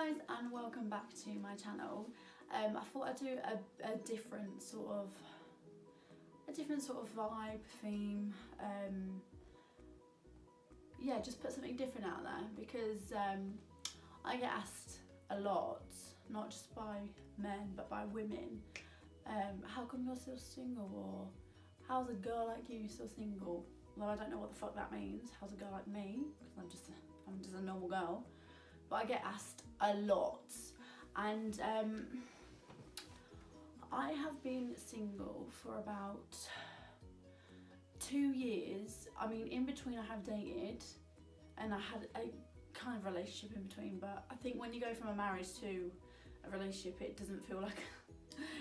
guys, and welcome back to my channel. I thought I'd do a different sort of vibe, theme. Yeah, just put something different out there because I get asked a lot, not just by men but by women, how come you're still single, or how's a girl like you still single? Well, I don't know what the fuck that means. How's a girl like me? Because I'm just a normal girl. But I get asked a lot, and I have been single for about 2 years. I mean, in between I have dated and I had a kind of relationship in between, but I think when you go from a marriage to a relationship, it doesn't feel like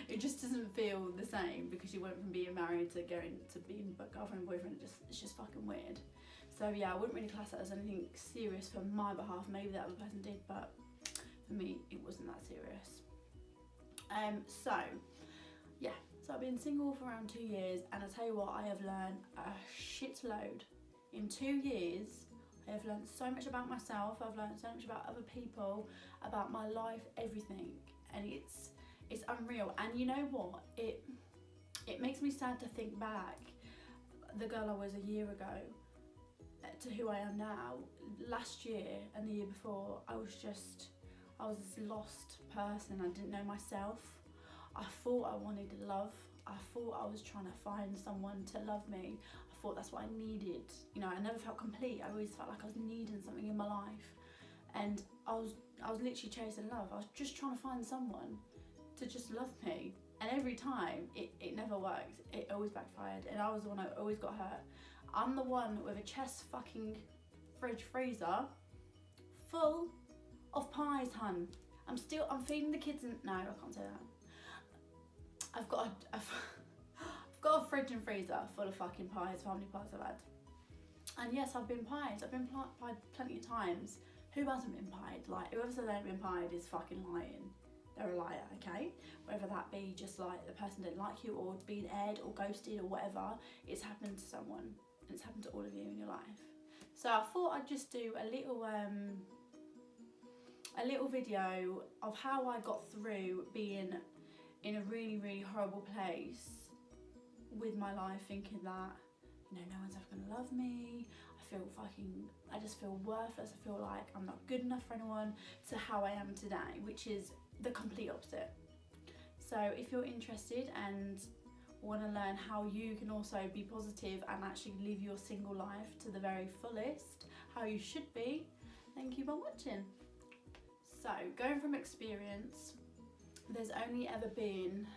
it just doesn't feel the same, because you went from being married to going to being girlfriend and boyfriend. It's just fucking weird. So yeah, I wouldn't really class that as anything serious for my behalf. Maybe that other person did, but for me it wasn't that serious. So I've been single for around 2 years, and I tell you what, I have learned a shitload. In 2 years I have learned so much about myself, I've learned so much about other people, about my life, everything, and it's unreal. And you know what, it makes me sad to think back, the girl I was a year ago to who I am now. Last year and the year before, I was this lost person. I didn't know myself. I thought I wanted love. I thought I was trying to find someone to love me. I thought that's what I needed. You know, I never felt complete. I always felt like I was needing something in my life, and I was literally chasing love. I was just trying to find someone to just love me, and every time it never worked. It always backfired, and I was the one who always got hurt. I'm the one with a chest fucking fridge freezer full of pies, hun. I'm feeding the kids, and no, I can't say that. I've got a fridge and freezer full of fucking pies, how many pies I've had. And yes, I've been pied. I've been pied plenty of times. Who hasn't been pied? Like, whoever said they haven't been pied is fucking lying. They're a liar, okay? Whether that be just like the person didn't like you, or being aired or ghosted or whatever, it's happened to someone. And it's happened to all of you in your life. So I thought I'd just do a little video of how I got through being in a really, really horrible place with my life, thinking that, you know, no one's ever gonna love me. I just feel worthless. I feel like I'm not good enough for anyone, to how I am today, which is the complete opposite. So if you're interested and want to learn how you can also be positive and actually live your single life to the very fullest, how you should be, then keep on watching. So, going from experience, there's only ever been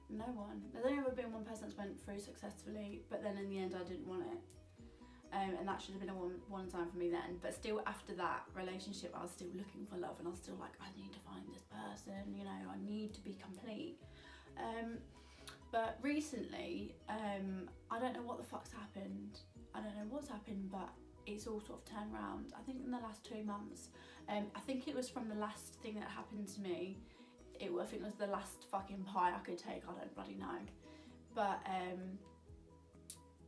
there's only ever been one person that's went through successfully, but then in the end I didn't want it. And that should have been a one time for me then. But still, after that relationship, I was still looking for love, and I was still like, I need to find this person, you know, I need to be complete. But recently, I don't know what the fuck's happened. I don't know what's happened, but it's all sort of turned around. I think in the last 2 months. I think it was from the last thing that happened to me. I think it was the last fucking pie I could take. I don't bloody know. But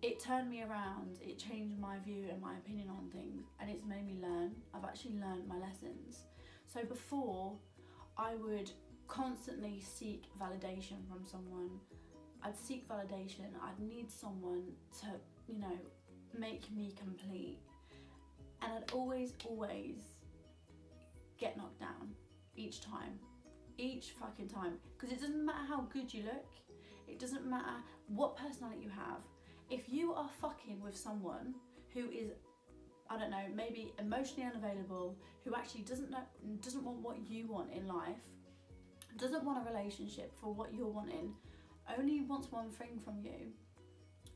it turned me around. It changed my view and my opinion on things, and it's made me learn. I've actually learned my lessons. So before, I would constantly seek validation from someone. I'd seek validation. I'd need someone to, you know, make me complete, and I'd always get knocked down each fucking time, because it doesn't matter how good you look, it doesn't matter what personality you have. If you are fucking with someone who is, I don't know, maybe emotionally unavailable, who actually doesn't want what you want in life, doesn't want a relationship for what you're wanting, only wants one thing from you,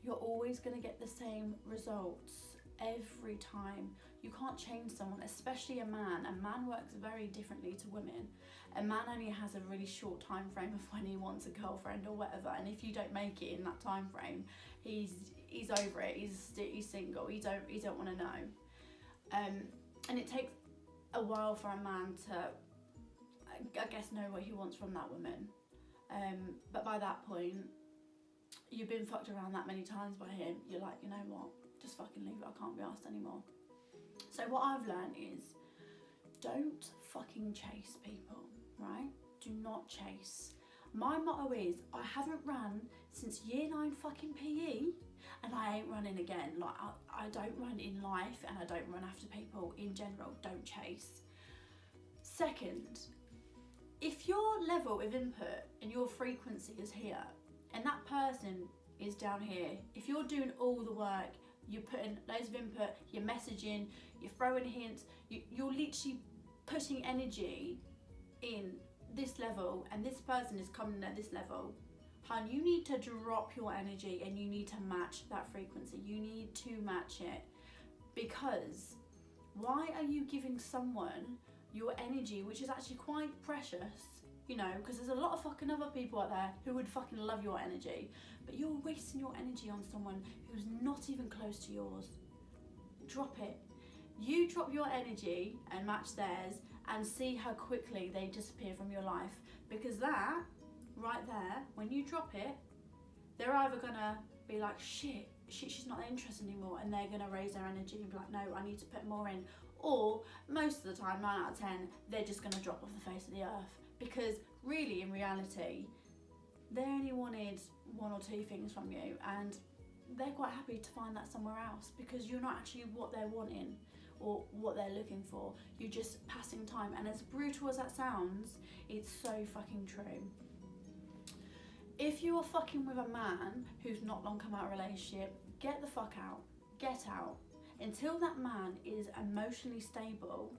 you're always going to get the same results every time. You can't change someone, especially a man. A man works very differently to women. A man only has a really short time frame of when he wants a girlfriend or whatever, and if you don't make it in that time frame, he's over it. He's single. He don't want to know. And it takes a while for a man to, I guess, know what he wants from that woman. But by that point, you've been fucked around that many times by him, you're like, you know what, just fucking leave it, I can't be asked anymore. So what I've learned is, don't fucking chase people, right? Do not chase. My motto is, I haven't ran since year 9 fucking PE, and I ain't running again. Like, I don't run in life, and I don't run after people in general. Don't chase. Second, if your level of input and your frequency is here, and that person is down here, if you're doing all the work, you're putting loads of input, you're messaging, you're throwing hints, you're literally putting energy in this level, and this person is coming at this level, hun, you need to drop your energy and you need to match that frequency. You need to match it, because why are you giving someone your energy, which is actually quite precious, you know, because there's a lot of fucking other people out there who would fucking love your energy, but you're wasting your energy on someone who's not even close to yours. Drop it. You drop your energy and match theirs, and see how quickly they disappear from your life, because that right there, when you drop it, they're either gonna be like, shit, she's not that interested anymore, and they're gonna raise their energy and be like, no, I need to put more in. Or most of the time, 9 out of 10, they're just gonna drop off the face of the earth, because really, in reality, they only wanted 1 or 2 things from you, and they're quite happy to find that somewhere else, because you're not actually what they're wanting or what they're looking for. You're just passing time. And as brutal as that sounds, it's so fucking true. If you are fucking with a man who's not long come out of a relationship, get the fuck out. Get out. Until that man is emotionally stable,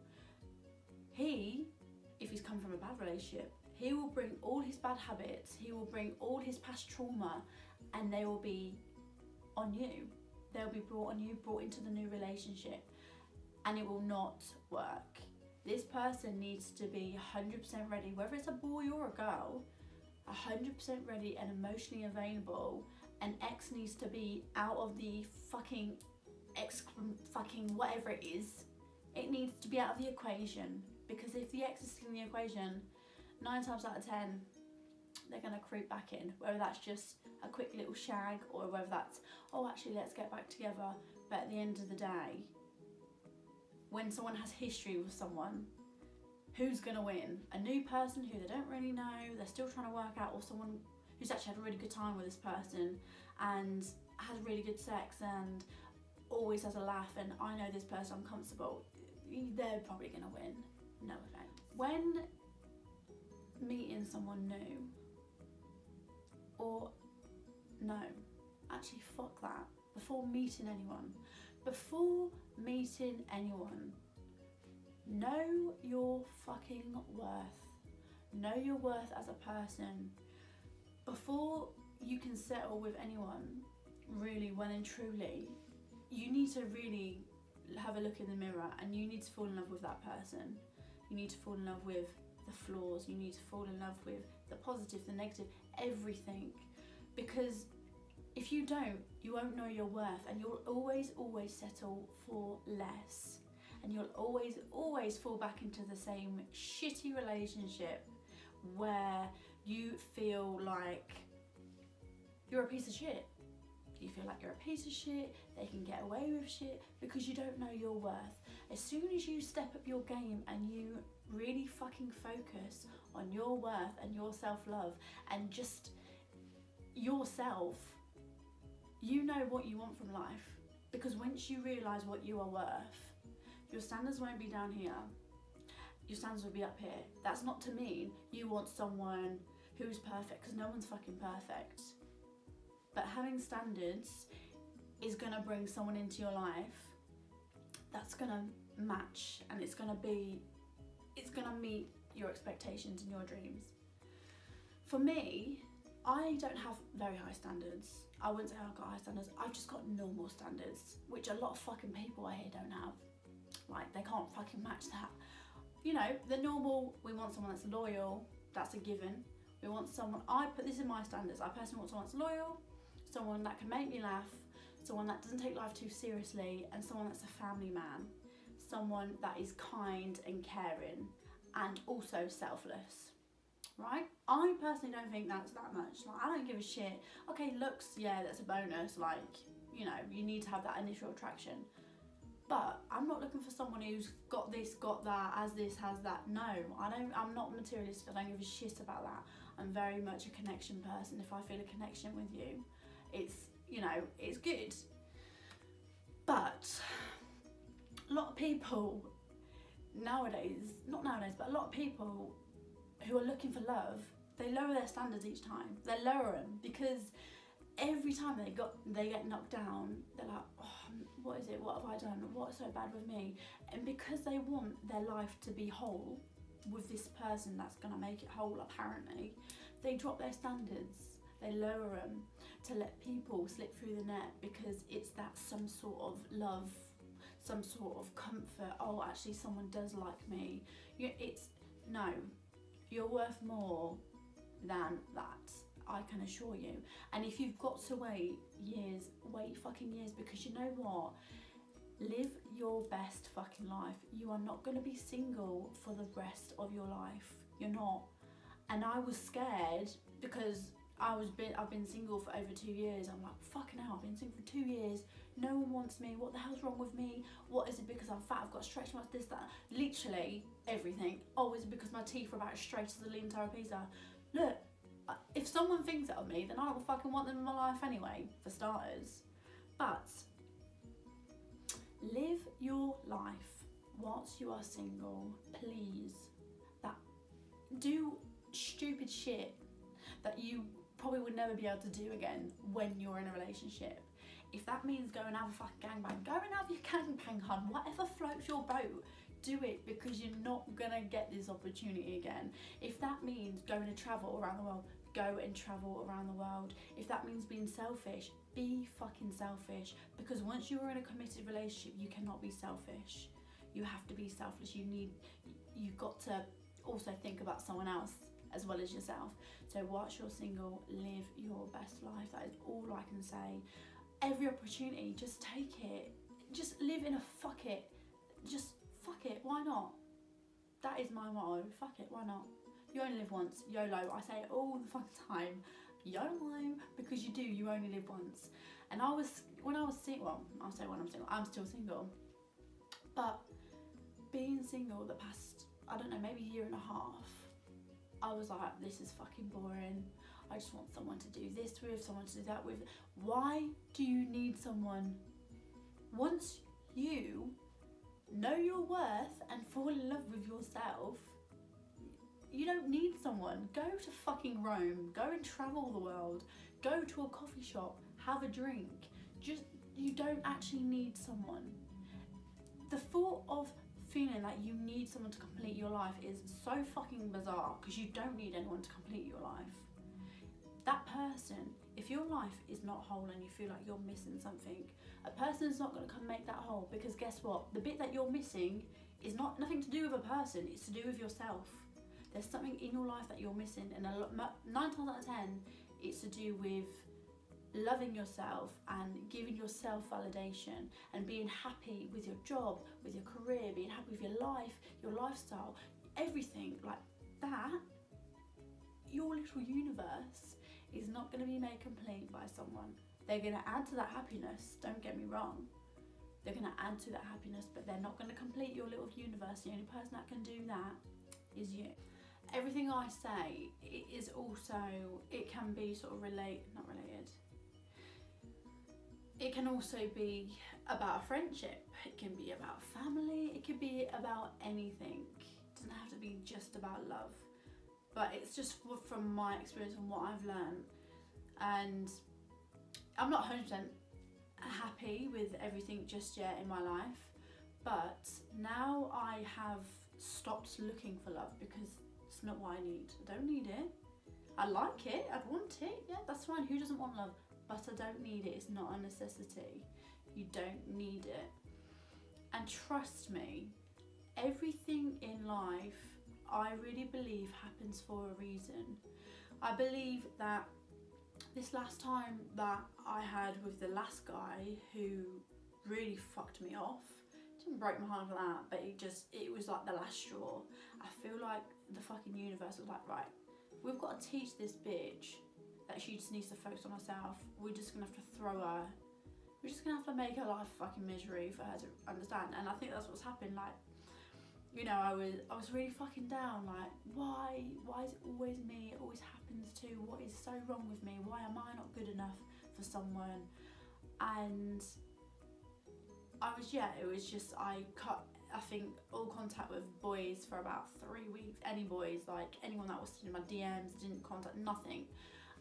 if he's come from a bad relationship, he will bring all his bad habits, he will bring all his past trauma, and they will be on you. They'll be brought on you, brought into the new relationship, and it will not work. This person needs to be 100% ready, whether it's a boy or a girl, 100% ready and emotionally available, and X needs to be out of the fucking whatever it is. It needs to be out of the equation, because if the X is in the equation, 9 times out of 10, they're gonna creep back in, whether that's just a quick little shag, or whether that's, oh, actually, let's get back together. But at the end of the day, when someone has history with someone, who's gonna win? A new person who they don't really know, they're still trying to work out, or someone who's actually had a really good time with this person and has really good sex and always has a laugh, and I know this person, I'm comfortable, they're probably gonna win. No offense. When meeting someone new, or no, actually fuck that, before meeting anyone, know your fucking worth. Know your worth as a person. Before you can settle with anyone, really, well and truly, you need to really have a look in the mirror, and you need to fall in love with that person. You need to fall in love with the flaws. You need to fall in love with the positive, the negative, everything. Because if you don't, you won't know your worth, and you'll always settle for less. And you'll always fall back into the same shitty relationship where you feel like you're a piece of shit. You feel like you're a piece of shit, they can get away with shit, because you don't know your worth. As soon as you step up your game and you really fucking focus on your worth and your self-love and just yourself, you know what you want from life. Because once you realise what you are worth, your standards won't be down here, your standards will be up here. That's not to mean you want someone who's perfect, because no one's fucking perfect. But having standards is gonna bring someone into your life that's gonna match, and it's gonna meet your expectations and your dreams. For me, I don't have very high standards. I wouldn't say I've got high standards. I've just got normal standards, which a lot of fucking people I hear don't have. Like, they can't fucking match that. You know, the normal, we want someone that's loyal, that's a given. We want someone, this is my standards. I personally want someone that's loyal, someone that can make me laugh, someone that doesn't take life too seriously, and someone that's a family man. Someone that is kind and caring, and also selfless. Right? I personally don't think that's that much. Like, I don't give a shit. Okay, looks, yeah, that's a bonus. Like, you know, you need to have that initial attraction. But I'm not looking for someone who's got this, got that, has this, has that. No, I'm not materialistic. I don't give a shit about that. I'm very much a connection person. If I feel a connection with you, it's, you know, it's good. But a lot of people nowadays, not nowadays, but a lot of people who are looking for love, they lower their standards each time. They lower them because every time they get knocked down, they're like, oh, what is it? What have I done? What's so bad with me? And because they want their life to be whole with this person that's gonna make it whole, apparently, they drop their standards. They lower them to let people slip through the net because it's that some sort of love, some sort of comfort. Oh, actually, someone does like me. No, you're worth more than that. I can assure you. And if you've got to wait years, wait fucking years, because you know what? Live your best fucking life. You are not going to be single for the rest of your life. You're not. And I was scared because I've been single for over 2 years. I'm like, fucking hell, I've been single for 2 years. No one wants me. What the hell's wrong with me? What is it because I'm fat? I've got stretch marks, this, that. Literally everything. Oh, is it because my teeth are about as straight as a lean tower pizza? Look, if someone thinks that of me, then I don't fucking want them in my life anyway, for starters. But live your life whilst you are single, please. Do stupid shit that you probably would never be able to do again when you're in a relationship. If that means go and have a fucking gangbang, go and have your gangbang, hun. Whatever floats your boat, do it, because you're not gonna get this opportunity again. If that means going to travel around the world, go and travel around the world. If that means being selfish, be fucking selfish, because once you are in a committed relationship, you cannot be selfish. You have to be selfless. You've got to also think about someone else as well as yourself. So whilst you're single, live your best life. That is all I can say. Every opportunity, just take it. Just live in a fuck it. Just fuck it, why not? That is my motto. Fuck it, why not? You only live once. YOLO. I say it all the fucking time. YOLO, because you do. You only live once. And when I was single, well, I'll say when I'm single. I'm still single. But being single the past, I don't know, maybe year and a half, I was like, this is fucking boring. I just want someone to do this with, someone to do that with. Why do you need someone? Once you know your worth and fall in love with yourself, you don't need someone. Go to fucking Rome. Go and travel the world. Go to a coffee shop. Have a drink. You don't actually need someone. The thought of feeling like you need someone to complete your life is so fucking bizarre, because you don't need anyone to complete your life. That person, if your life is not whole and you feel like you're missing something, a person's not going to come make that whole, because guess what? The bit that you're missing is nothing to do with a person, it's to do with yourself. There's something in your life that you're missing, and 9 times out of 10, it's to do with loving yourself and giving yourself validation and being happy with your job, with your career, being happy with your life, your lifestyle, everything like that. Your little universe is not going to be made complete by someone. They're going to add to that happiness, don't get me wrong. They're going to add to that happiness, but they're not going to complete your little universe. The only person that can do that is you. Everything I say is also, it can be sort of not related. It can also be about a friendship. It can be about family. It could be about anything. It doesn't have to be just about love. But it's just from my experience and what I've learned. And I'm not 100% happy with everything just yet in my life. But now I have stopped looking for love because it's not what I need. I don't need it. I like it. I'd want it. Yeah, that's fine. Who doesn't want love? But I don't need it. It's not a necessity. You don't need it. And trust me, everything in life, I really believe happens for a reason. I believe that this last time that I had with the last guy who really fucked me off, didn't break my heart for that, but it was like the last straw. I feel like the fucking universe was like, right, we've got to teach this bitch that she just needs to focus on herself. We're just gonna have to throw her we're just gonna have to make her life fucking misery for her to understand. And I think that's what's happened. Like, you know, I was really fucking down. Like, why is it always me? It always happens to. What is so wrong with me? Why am I not good enough for someone? And it was just, I cut, I think, all contact with boys for about 3 weeks. Any boys, like anyone that was in my DMs, didn't contact, nothing.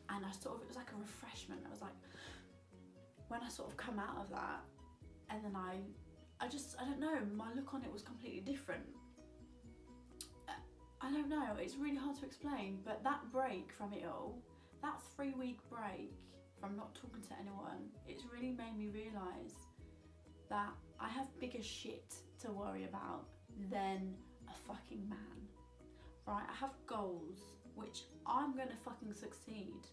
And it was like a refreshment. I was like, when I sort of come out of that, and then I don't know, my look on it was completely different. I don't know, it's really hard to explain, but that break from it all, that 3 week break from not talking to anyone, it's really made me realise that I have bigger shit to worry about than a fucking man, right? I have goals, which I'm gonna fucking succeed.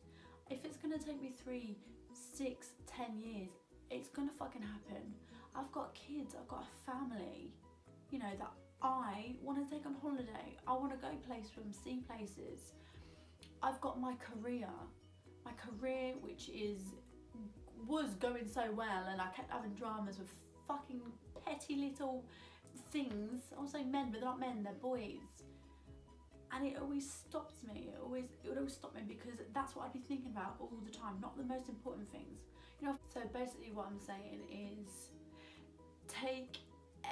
If it's gonna take me 3, 6, 10 years, it's gonna fucking happen. I've got kids, I've got a family, you know, that I want to take on holiday. I want to go places with them, see places. I've got my career which was going so well, and I kept having dramas with fucking petty little things. I won't say men, but they're not men, they're boys. And it always stops me. It would always stop me, because that's what I'd be thinking about all the time, not the most important things. You know, so basically what I'm saying is, take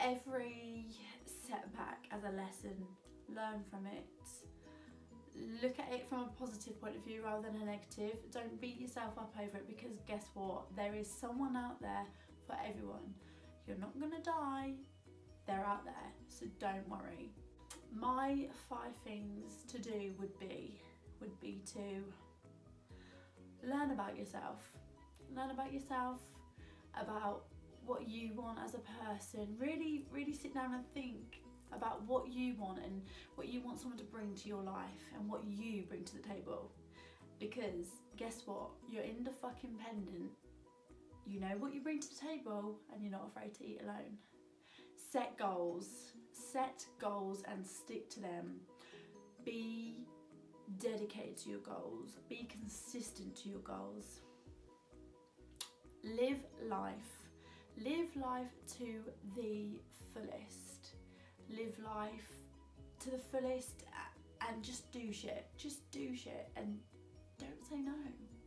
every setback as a lesson, learn from it, look at it from a positive point of view rather than a negative. Don't beat yourself up over it, because guess what, there is someone out there for everyone. You're not gonna die, they're out there, so don't worry. My 5 things to do would be to learn about yourself, about what you want as a person. Really sit down and think about what you want and what you want someone to bring to your life and what you bring to the table. Because guess what, you're independent, you know what you bring to the table, and you're not afraid to eat alone. Set goals and stick to them. Be dedicated to your goals, be consistent to your goals. Live life to the fullest. Live life to the fullest, and just do shit, and don't say no.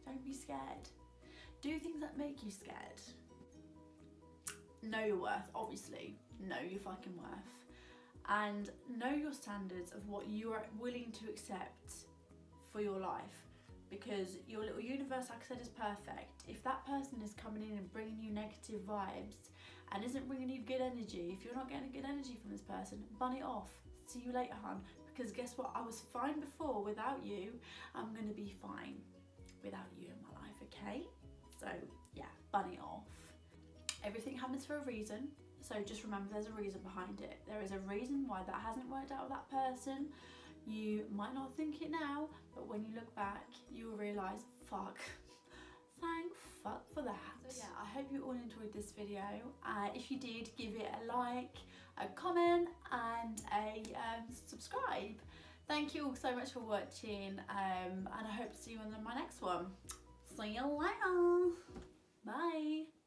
Don't be scared. Do things that make you scared. Know your worth, obviously. Know your fucking worth. And know your standards of what you are willing to accept for your life. Because your little universe, like I said, is perfect. If that person is coming in and bringing you negative vibes and isn't bringing you good energy, if you're not getting good energy from this person, bun it off. See you later, hun. Because guess what? I was fine before without you. I'm going to be fine without you in my life, okay? So, yeah, bun it off. Everything happens for a reason. So just remember, there's a reason behind it. There is a reason why that hasn't worked out with that person. You might not think it now, but when you look back, you'll realise, fuck, thank fuck for that. So yeah, I hope you all enjoyed this video. If you did, give it a like, a comment, and a subscribe. Thank you all so much for watching, and I hope to see you on my next one. See you later. Bye.